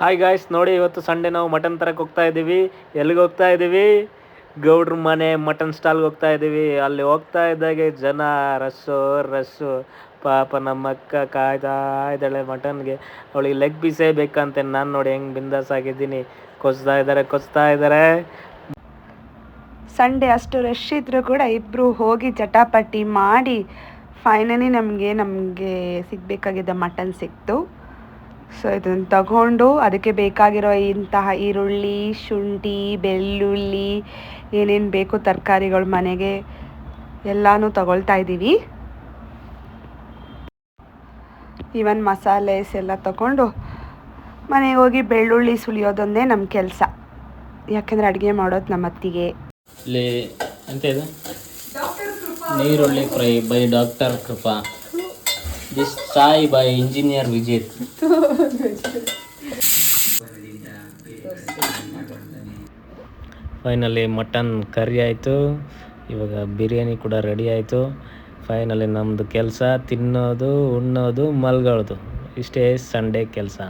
Hi guys, ನೋಡಿ ಇವತ್ತು Sunday ನಾವು ಮಟನ್ ತರಕ್ಕೆ ಹೋಗ್ತಾ ಇದ್ದೀವಿ. ಎಲ್ಲಿಗೆ ಹೋಗ್ತಾ ಇದ್ದೀವಿ? ಗೌಡ್ರ ಮನೆ ಮಟನ್ ಸ್ಟಾಲ್ಗೆ ಹೋಗ್ತಾ ಇದ್ದೀವಿ. ಅಲ್ಲಿ ಹೋಗ್ತಾ ಇದ್ದಾಗೆ ಜನ ರಶ್ಶು. ಪಾಪ ನಮ್ಮ ಅಕ್ಕ ಕಾಯ್ತಾ ಇದ್ದಾಳೆ ಮಟನ್ಗೆ. ಅವಳಿಗೆ ಲೆಗ್ ಪೀಸೇ ಬೇಕಂತೆ. ನಾನು ನೋಡಿ ಹೆಂಗೆ ಬಿಂದಾಸ್ ಆಗಿದ್ದೀನಿ. ಕೊಚ್ತಾ ಇದ್ದಾರೆ. ಸಂಡೇ ಅಷ್ಟು ರಶ್ ಇದ್ರೂ ಕೂಡ ಇಬ್ಬರು ಹೋಗಿ ಚಟಾಪಟಿ ಮಾಡಿ ಫೈನಲಿ ನಮಗೆ ಸಿಗಬೇಕಾಗಿದ್ದ ಮಟನ್ ಸಿಕ್ತು. ಸೊ ಇದನ್ನು ತಗೊಂಡು ಅದಕ್ಕೆ ಬೇಕಾಗಿರೋ ಇಂತಹ ಈರುಳ್ಳಿ, ಶುಂಠಿ, ಬೆಳ್ಳುಳ್ಳಿ, ಏನೇನು ಬೇಕು ತರಕಾರಿಗಳು ಮನೆಗೆ ಎಲ್ಲನೂ ತಗೊಳ್ತಾ ಇದ್ದೀವಿ. ಈವನ್ ಮಸಾಲೆಸ್ ಎಲ್ಲ ತಗೊಂಡು ಮನೆಗೆ ಹೋಗಿ ಬೆಳ್ಳುಳ್ಳಿ ಸುಲಿಯೋದೊಂದೇ ನಮ್ಮ ಕೆಲಸ. ಯಾಕೆಂದರೆ ಅಡುಗೆ ಮಾಡೋದು ನಮ್ಮ ಅತ್ತಿಗೆ. ಇಲ್ಲಿ ಎಂತ ಇದೆ? ನೀರುಳ್ಳಿ fry by doctor Krupa. This chai by engineer Vijith. Finally mutton curry ಆಯಿತು. ಇವಾಗ ಬಿರಿಯಾನಿ ಕೂಡ ರೆಡಿ ಆಯಿತು. ಫೈನಲಿ ನಮ್ಮದು ಕೆಲಸ ತಿನ್ನೋದು, ಉಣ್ಣೋದು, ಮಲ್ಗೋದು. ಇಷ್ಟೇ ಸಂಡೇ ಕೆಲಸ.